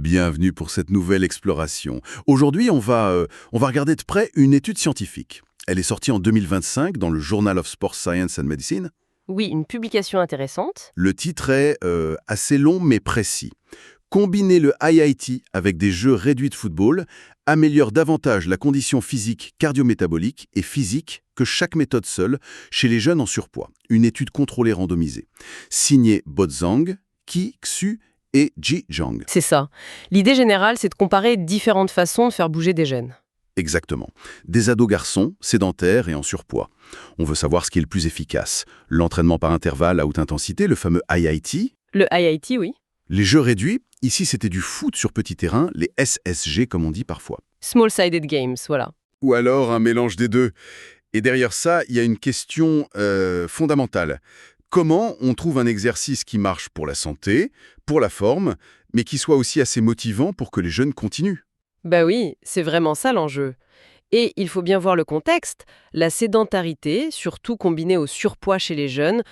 Bienvenue pour cette nouvelle exploration. Aujourd'hui, on va regarder de près une étude scientifique. Elle est sortie en 2025 dans le Journal of Sports Science and Medicine. Oui, une publication intéressante. Le titre est assez long mais précis. Combiner le IIT avec des jeux réduits de football améliore davantage la condition physique, cardiométabolique et physique que chaque méthode seule chez les jeunes en surpoids. Une étude contrôlée randomisée. Signée Botzang, Qi, Xu et Ji Zhang. C'est ça. L'idée générale, c'est de comparer différentes façons de faire bouger des jeunes. Exactement. Des ados garçons, sédentaires et en surpoids. On veut savoir ce qui est le plus efficace. L'entraînement par intervalle à haute intensité, le fameux IIT. Le IIT, oui. Les jeux réduits, ici c'était du foot sur petit terrain, les SSG comme on dit parfois. Small-sided games, voilà. Ou alors un mélange des deux. Et derrière ça, il y a une question fondamentale. Comment on trouve un exercice qui marche pour la santé, pour la forme, mais qui soit aussi assez motivant pour que les jeunes continuent? Bah oui, c'est vraiment ça l'enjeu. Et il faut bien voir le contexte. La sédentarité, surtout combinée au surpoids chez les jeunes,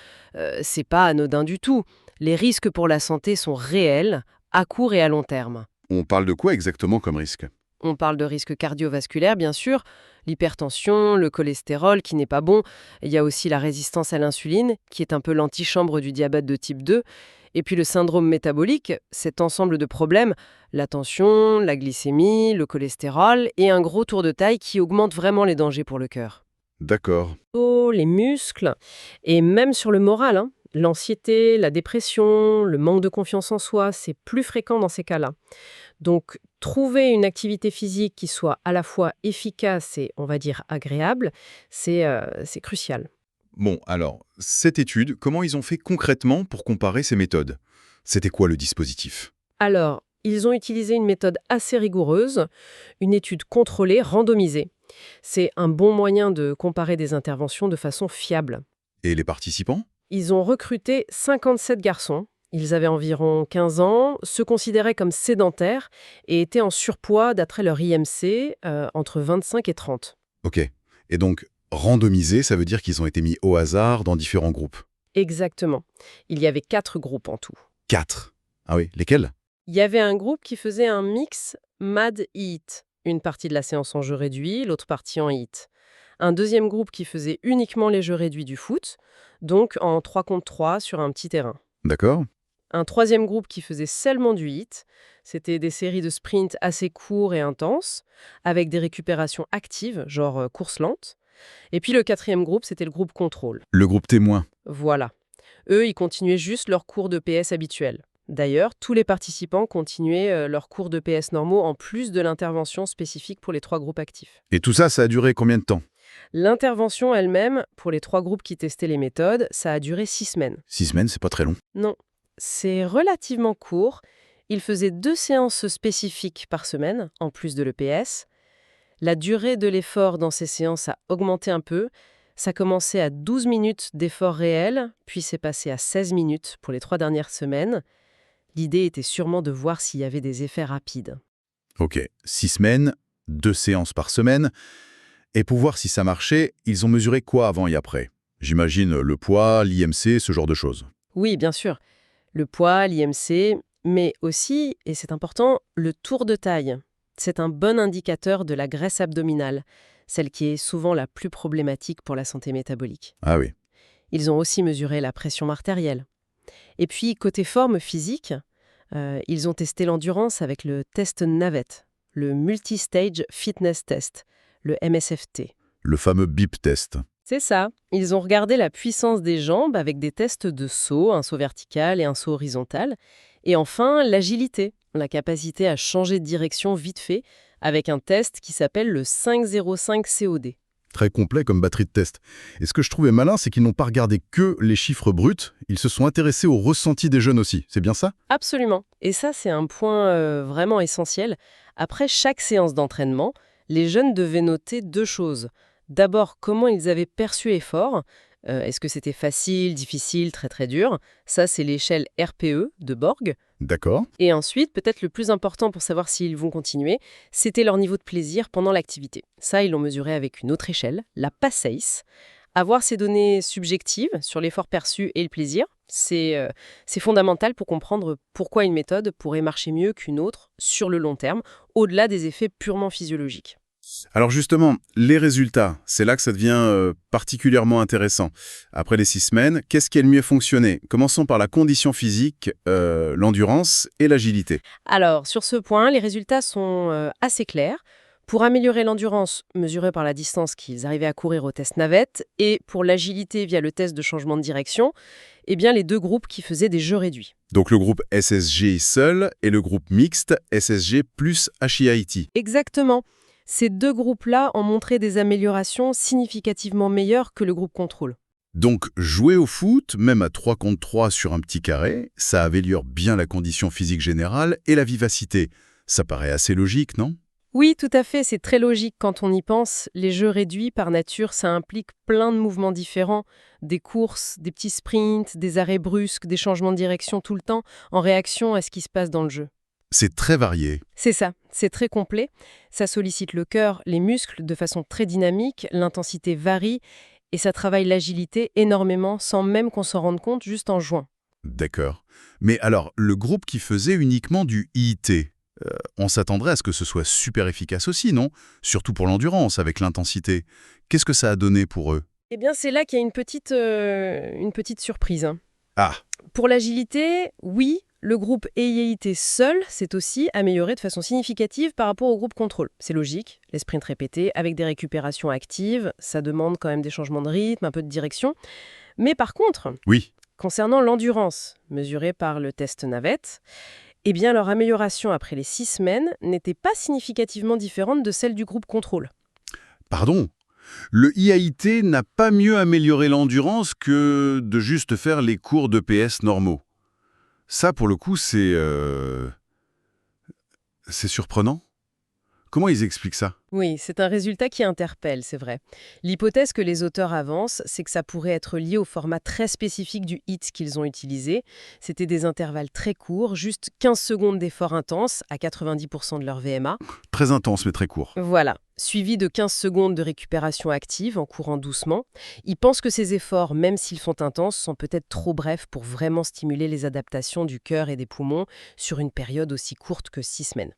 c'est pas anodin du tout. Les risques pour la santé sont réels, à court et à long terme. On parle de quoi exactement comme risque? On parle de risques cardiovasculaires, bien sûr, l'hypertension, le cholestérol qui n'est pas bon. Il y a aussi la résistance à l'insuline, qui est un peu l'antichambre du diabète de type 2. Et puis le syndrome métabolique, cet ensemble de problèmes, la tension, la glycémie, le cholestérol et un gros tour de taille qui augmente vraiment les dangers pour le cœur. D'accord. Les muscles, et même sur le moral, hein. L'anxiété, la dépression, le manque de confiance en soi, c'est plus fréquent dans ces cas-là. Donc, trouver une activité physique qui soit à la fois efficace et, on va dire, agréable, c'est crucial. Bon, alors, cette étude, comment ils ont fait concrètement pour comparer ces méthodes? C'était quoi le dispositif? Alors, ils ont utilisé une méthode assez rigoureuse, une étude contrôlée, randomisée. C'est un bon moyen de comparer des interventions de façon fiable. Et les participants? Ils ont recruté 57 garçons. Ils avaient environ 15 ans, se considéraient comme sédentaires et étaient en surpoids d'après leur IMC entre 25 et 30. Ok. Et donc, randomiser, ça veut dire qu'ils ont été mis au hasard dans différents groupes. Exactement. Il y avait 4 groupes en tout. 4. Ah oui, lesquels? Il y avait un groupe qui faisait un mix MAD-HIIT. Une partie de la séance en jeu réduit, l'autre partie en HIIT. Un deuxième groupe qui faisait uniquement les jeux réduits du foot, donc en 3 contre 3 sur un petit terrain. D'accord. Un troisième groupe qui faisait seulement du HIIT. C'était des séries de sprints assez courts et intenses, avec des récupérations actives, genre course lente. Et puis le quatrième groupe, c'était le groupe contrôle. Le groupe témoin. Voilà. Eux, ils continuaient juste leurs cours de PS habituels. D'ailleurs, tous les participants continuaient leurs cours de PS normaux en plus de l'intervention spécifique pour les 3 groupes actifs. Et tout ça, ça a duré combien de temps? L'intervention elle-même, pour les 3 groupes qui testaient les méthodes, ça a duré 6 semaines. 6 semaines, c'est pas très long. Non, c'est relativement court. Ils faisaient 2 séances spécifiques par semaine, en plus de l'EPS. La durée de l'effort dans ces séances a augmenté un peu. Ça commençait à 12 minutes d'effort réel, puis c'est passé à 16 minutes pour les 3 dernières semaines. L'idée était sûrement de voir s'il y avait des effets rapides. Ok. 6 semaines, 2 séances par semaine. Et pour voir si ça marchait, ils ont mesuré quoi avant et après? J'imagine le poids, l'IMC, ce genre de choses. Oui, bien sûr. Le poids, l'IMC, mais aussi, et c'est important, le tour de taille. C'est un bon indicateur de la graisse abdominale, celle qui est souvent la plus problématique pour la santé métabolique. Ah oui. Ils ont aussi mesuré la pression artérielle. Et puis, côté forme physique, ils ont testé l'endurance avec le test NAVET, le Multi-Stage Fitness Test, le MSFT. Le fameux BIP test. C'est ça. Ils ont regardé la puissance des jambes avec des tests de saut, un saut vertical et un saut horizontal. Et enfin, l'agilité, la capacité à changer de direction vite fait, avec un test qui s'appelle le 505 COD. Très complet comme batterie de test. Et ce que je trouvais malin, c'est qu'ils n'ont pas regardé que les chiffres bruts, ils se sont intéressés au ressenti des jeunes aussi. C'est bien ça? Absolument. Et ça, c'est un point vraiment essentiel. Après chaque séance d'entraînement, les jeunes devaient noter 2 choses. D'abord, comment ils avaient perçu l'effort. Est-ce que c'était facile, difficile, très très dur? Ça, c'est l'échelle RPE de Borg. D'accord. Et ensuite, peut-être le plus important pour savoir s'ils vont continuer, c'était leur niveau de plaisir pendant l'activité. Ça, ils l'ont mesuré avec une autre échelle, la PACE. Avoir ces données subjectives sur l'effort perçu et le plaisir, C'est fondamental pour comprendre pourquoi une méthode pourrait marcher mieux qu'une autre sur le long terme, au-delà des effets purement physiologiques. Alors justement, les résultats, c'est là que ça devient particulièrement intéressant. Après les 6 semaines, qu'est-ce qui a le mieux fonctionné? Commençons par la condition physique, l'endurance et l'agilité. Alors, sur ce point, les résultats sont assez clairs. Pour améliorer l'endurance mesurée par la distance qu'ils arrivaient à courir au test navette et pour l'agilité via le test de changement de direction, eh bien les deux groupes qui faisaient des jeux réduits. Donc le groupe SSG seul et le groupe mixte SSG plus HIIT. Exactement. Ces deux groupes-là ont montré des améliorations significativement meilleures que le groupe contrôle. Donc jouer au foot, même à 3 contre 3 sur un petit carré, ça améliore bien la condition physique générale et la vivacité. Ça paraît assez logique, non? Oui, tout à fait, c'est très logique quand on y pense. Les jeux réduits, par nature, ça implique plein de mouvements différents. Des courses, des petits sprints, des arrêts brusques, des changements de direction tout le temps, en réaction à ce qui se passe dans le jeu. C'est très varié. C'est ça, c'est très complet. Ça sollicite le cœur, les muscles de façon très dynamique, l'intensité varie, et ça travaille l'agilité énormément sans même qu'on s'en rende compte juste en jouant. D'accord. Mais alors, le groupe qui faisait uniquement du IIT, on s'attendrait à ce que ce soit super efficace aussi, non? Surtout pour l'endurance, avec l'intensité. Qu'est-ce que ça a donné pour eux? Eh bien, c'est là qu'il y a une petite surprise, hein. Ah, Pour l'agilité, oui, le groupe EIT seul s'est aussi amélioré de façon significative par rapport au groupe contrôle. C'est logique, les sprints répétés avec des récupérations actives, ça demande quand même des changements de rythme, un peu de direction. Mais par contre, oui. concernant l'endurance, mesurée par le test navette, eh bien leur amélioration après les 6 semaines n'était pas significativement différente de celle du groupe contrôle. Pardon? Le IIT n'a pas mieux amélioré l'endurance que de juste faire les cours de PS normaux. Ça, pour le coup, c'est surprenant. Comment ils expliquent ça? Oui, c'est un résultat qui interpelle, c'est vrai. L'hypothèse que les auteurs avancent, c'est que ça pourrait être lié au format très spécifique du HIIT qu'ils ont utilisé. C'était des intervalles très courts, juste 15 secondes d'effort intense à 90% de leur VMA. Très intense, mais très court. Voilà, suivi de 15 secondes de récupération active en courant doucement. Ils pensent que ces efforts, même s'ils sont intenses, sont peut-être trop brefs pour vraiment stimuler les adaptations du cœur et des poumons sur une période aussi courte que 6 semaines.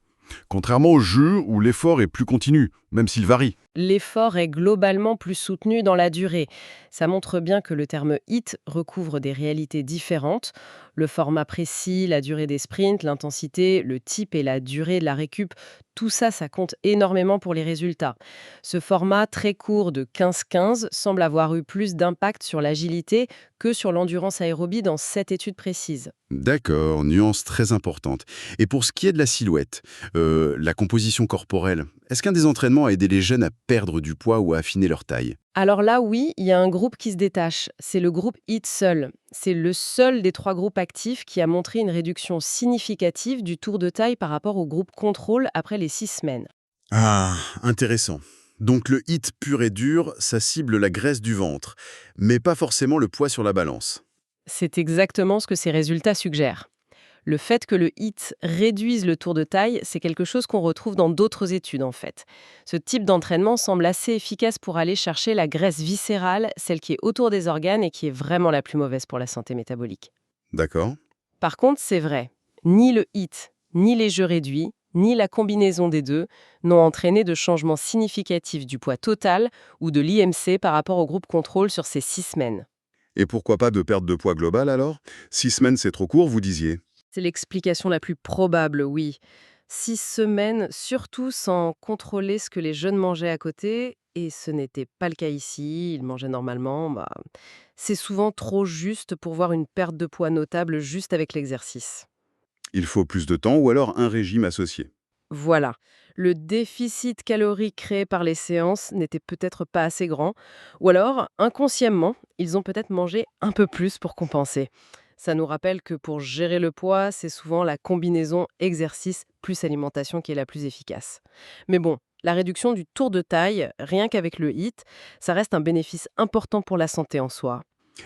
Contrairement au jeu où l'effort est plus continu, même s'il varie. L'effort est globalement plus soutenu dans la durée. Ça montre bien que le terme HIIT recouvre des réalités différentes. Le format précis, la durée des sprints, l'intensité, le type et la durée de la récup, tout ça, ça compte énormément pour les résultats. Ce format très court de 15-15 semble avoir eu plus d'impact sur l'agilité que sur l'endurance aérobie dans cette étude précise. D'accord, nuance très importante. Et pour ce qui est de la silhouette, la composition corporelle, est-ce qu'un des entraînements a aidé les jeunes à perdre du poids ou à affiner leur taille? Alors là, oui, il y a un groupe qui se détache. C'est le groupe HIIT seul. C'est le seul des 3 groupes actifs qui a montré une réduction significative du tour de taille par rapport au groupe contrôle après les 6 semaines. Ah, intéressant. Donc le HIIT pur et dur, ça cible la graisse du ventre, mais pas forcément le poids sur la balance. C'est exactement ce que ces résultats suggèrent. Le fait que le HIIT réduise le tour de taille, c'est quelque chose qu'on retrouve dans d'autres études en fait. Ce type d'entraînement semble assez efficace pour aller chercher la graisse viscérale, celle qui est autour des organes et qui est vraiment la plus mauvaise pour la santé métabolique. D'accord. Par contre, c'est vrai, ni le HIIT, ni les jeux réduits, ni la combinaison des deux n'ont entraîné de changement significatif du poids total ou de l'IMC par rapport au groupe contrôle sur ces 6 semaines. Et pourquoi pas de perte de poids global alors? 6 semaines c'est trop court, vous disiez. C'est l'explication la plus probable, oui. 6 semaines, surtout sans contrôler ce que les jeunes mangeaient à côté, et ce n'était pas le cas ici, ils mangeaient normalement. C'est souvent trop juste pour voir une perte de poids notable juste avec l'exercice. Il faut plus de temps ou alors un régime associé. Voilà. Le déficit calorique créé par les séances n'était peut-être pas assez grand, ou alors, inconsciemment, ils ont peut-être mangé un peu plus pour compenser. Ça nous rappelle que pour gérer le poids, c'est souvent la combinaison exercice plus alimentation qui est la plus efficace. Mais bon, la réduction du tour de taille, rien qu'avec le HIIT, ça reste un bénéfice important pour la santé en soi.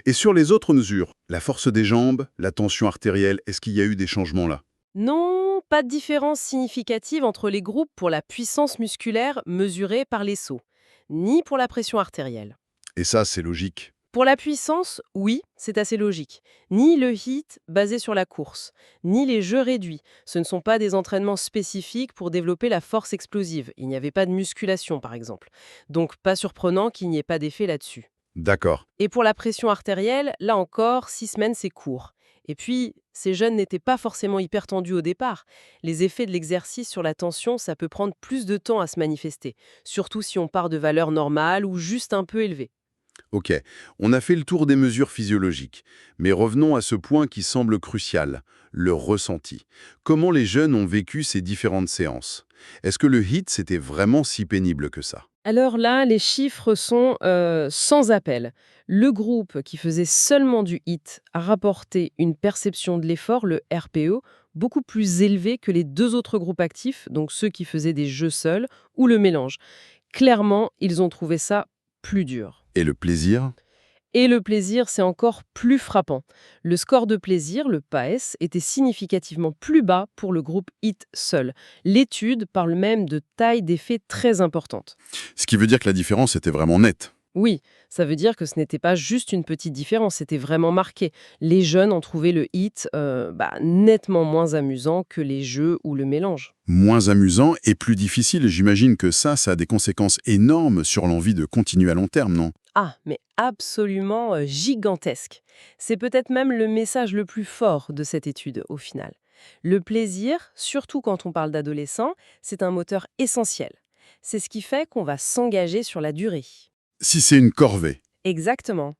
Et sur les autres mesures, la force des jambes, la tension artérielle, est-ce qu'il y a eu des changements là? Non, pas de différence significative entre les groupes pour la puissance musculaire mesurée par les sauts, ni pour la pression artérielle. Et ça, c'est logique. Pour la puissance, oui, c'est assez logique. Ni le HIIT basé sur la course, ni les jeux réduits. Ce ne sont pas des entraînements spécifiques pour développer la force explosive. Il n'y avait pas de musculation, par exemple. Donc, pas surprenant qu'il n'y ait pas d'effet là-dessus. D'accord. Et pour la pression artérielle, là encore, 6 semaines, c'est court. Et puis, ces jeunes n'étaient pas forcément hyper tendus au départ. Les effets de l'exercice sur la tension, ça peut prendre plus de temps à se manifester, surtout si on part de valeurs normales ou juste un peu élevées. Ok, on a fait le tour des mesures physiologiques, mais revenons à ce point qui semble crucial, le ressenti. Comment les jeunes ont vécu ces différentes séances? Est-ce que le HIIT, c'était vraiment si pénible que ça? Alors là, les chiffres sont sans appel. Le groupe qui faisait seulement du HIIT a rapporté une perception de l'effort, le RPE, beaucoup plus élevée que les deux autres groupes actifs, donc ceux qui faisaient des jeux seuls ou le mélange. Clairement, ils ont trouvé ça plus dur. Et le plaisir? Et le plaisir, c'est encore plus frappant. Le score de plaisir, le PAES, était significativement plus bas pour le groupe HIIT seul. L'étude parle même de taille d'effet très importante. Ce qui veut dire que la différence était vraiment nette. Oui, ça veut dire que ce n'était pas juste une petite différence, c'était vraiment marqué. Les jeunes ont trouvé le HIIT nettement moins amusant que les jeux ou le mélange. Moins amusant et plus difficile, j'imagine que ça a des conséquences énormes sur l'envie de continuer à long terme, non? Ah, mais absolument gigantesque. C'est peut-être même le message le plus fort de cette étude au final. Le plaisir, surtout quand on parle d'adolescents, c'est un moteur essentiel. C'est ce qui fait qu'on va s'engager sur la durée. Si c'est une corvée. Exactement.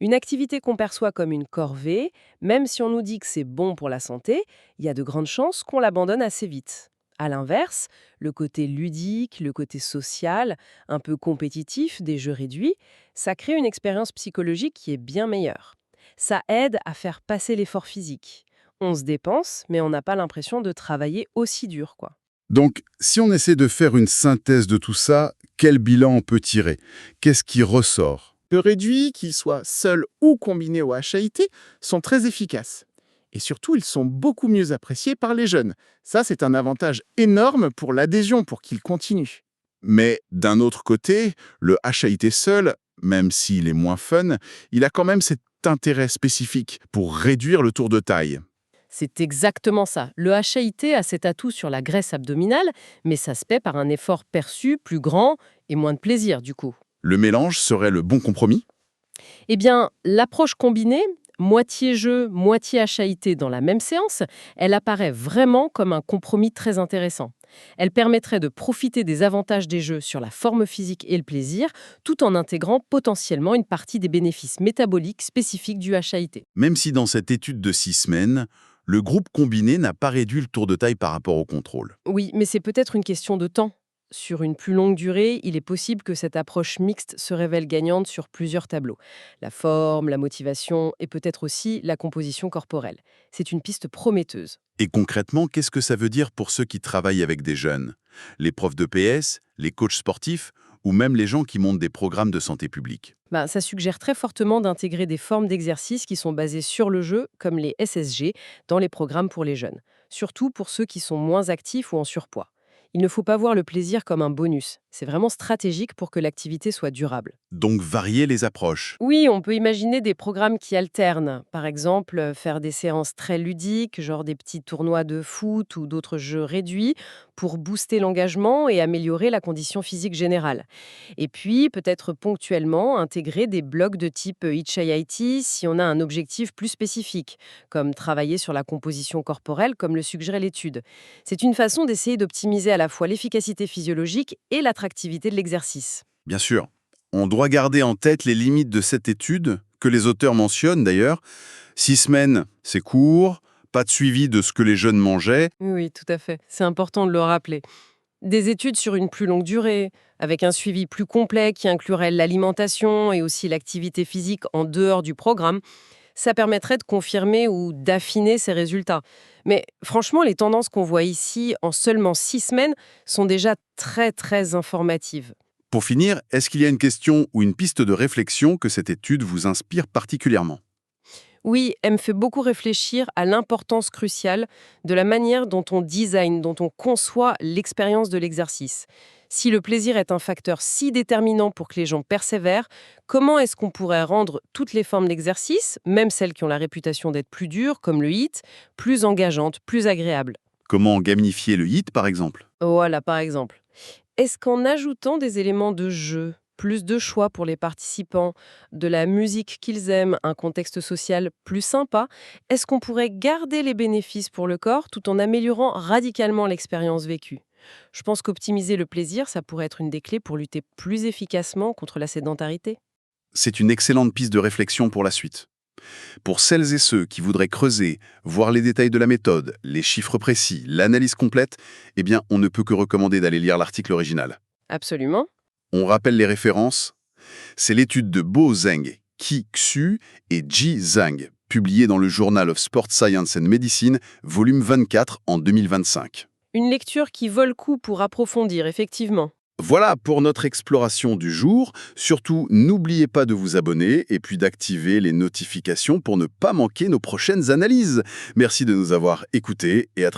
Une activité qu'on perçoit comme une corvée, même si on nous dit que c'est bon pour la santé, il y a de grandes chances qu'on l'abandonne assez vite. À l'inverse, le côté ludique, le côté social, un peu compétitif des jeux réduits, ça crée une expérience psychologique qui est bien meilleure. Ça aide à faire passer l'effort physique. On se dépense, mais on n'a pas l'impression de travailler aussi dur, quoi. Donc, si on essaie de faire une synthèse de tout ça, quel bilan on peut tirer? Qu'est-ce qui ressort? Le réduit, qu'ils soient seuls ou combinés au HIIT, sont très efficaces. Et surtout, ils sont beaucoup mieux appréciés par les jeunes. Ça, c'est un avantage énorme pour l'adhésion, pour qu'ils continuent. Mais d'un autre côté, le HIIT seul, même s'il est moins fun, il a quand même cet intérêt spécifique pour réduire le tour de taille. C'est exactement ça. Le HIIT a cet atout sur la graisse abdominale, mais ça se paie par un effort perçu plus grand et moins de plaisir, du coup. Le mélange serait le bon compromis? Eh bien, l'approche combinée, moitié jeu, moitié HIIT dans la même séance, elle apparaît vraiment comme un compromis très intéressant. Elle permettrait de profiter des avantages des jeux sur la forme physique et le plaisir, tout en intégrant potentiellement une partie des bénéfices métaboliques spécifiques du HIIT. Même si dans cette étude de 6 semaines, le groupe combiné n'a pas réduit le tour de taille par rapport au contrôle. Oui, mais c'est peut-être une question de temps. Sur une plus longue durée, il est possible que cette approche mixte se révèle gagnante sur plusieurs tableaux. La forme, la motivation et peut-être aussi la composition corporelle. C'est une piste prometteuse. Et concrètement, qu'est-ce que ça veut dire pour ceux qui travaillent avec des jeunes? Les profs de PS, les coachs sportifs ou même les gens qui montent des programmes de santé publique? Ça suggère très fortement d'intégrer des formes d'exercice qui sont basées sur le jeu, comme les SSG, dans les programmes pour les jeunes. Surtout pour ceux qui sont moins actifs ou en surpoids. Il ne faut pas voir le plaisir comme un bonus. C'est vraiment stratégique pour que l'activité soit durable. Donc varier les approches. Oui, on peut imaginer des programmes qui alternent. Par exemple, faire des séances très ludiques, genre des petits tournois de foot ou d'autres jeux réduits, pour booster l'engagement et améliorer la condition physique générale. Et puis, peut-être ponctuellement, intégrer des blocs de type HIIT si on a un objectif plus spécifique, comme travailler sur la composition corporelle, comme le suggérait l'étude. C'est une façon d'essayer d'optimiser à la fois l'efficacité physiologique et l'attractivité de l'exercice. Bien sûr, on doit garder en tête les limites de cette étude, que les auteurs mentionnent d'ailleurs. 6 semaines, c'est court, pas de suivi de ce que les jeunes mangeaient. Oui, tout à fait. C'est important de le rappeler. Des études sur une plus longue durée, avec un suivi plus complet qui inclurait l'alimentation et aussi l'activité physique en dehors du programme, ça permettrait de confirmer ou d'affiner ces résultats. Mais franchement, les tendances qu'on voit ici en seulement 6 semaines sont déjà très, très informatives. Pour finir, est-ce qu'il y a une question ou une piste de réflexion que cette étude vous inspire particulièrement? Oui, elle me fait beaucoup réfléchir à l'importance cruciale de la manière dont on design, dont on conçoit l'expérience de l'exercice. Si le plaisir est un facteur si déterminant pour que les gens persévèrent, comment est-ce qu'on pourrait rendre toutes les formes d'exercice, même celles qui ont la réputation d'être plus dures, comme le HIIT, plus engageantes, plus agréables? Comment gamifier le HIIT, par exemple? Voilà, par exemple. Est-ce qu'en ajoutant des éléments de jeu, plus de choix pour les participants, de la musique qu'ils aiment, un contexte social plus sympa, est-ce qu'on pourrait garder les bénéfices pour le corps tout en améliorant radicalement l'expérience vécue? Je pense qu'optimiser le plaisir, ça pourrait être une des clés pour lutter plus efficacement contre la sédentarité. C'est une excellente piste de réflexion pour la suite. Pour celles et ceux qui voudraient creuser, voir les détails de la méthode, les chiffres précis, l'analyse complète, eh bien, on ne peut que recommander d'aller lire l'article original. Absolument. On rappelle les références. C'est l'étude de Bo Zheng, Qi Xu et Ji Zhang, publiée dans le Journal of Sport Science and Medicine, volume 24 en 2025. Une lecture qui vaut le coup pour approfondir, effectivement. Voilà pour notre exploration du jour. Surtout, n'oubliez pas de vous abonner et puis d'activer les notifications pour ne pas manquer nos prochaines analyses. Merci de nous avoir écoutés et à très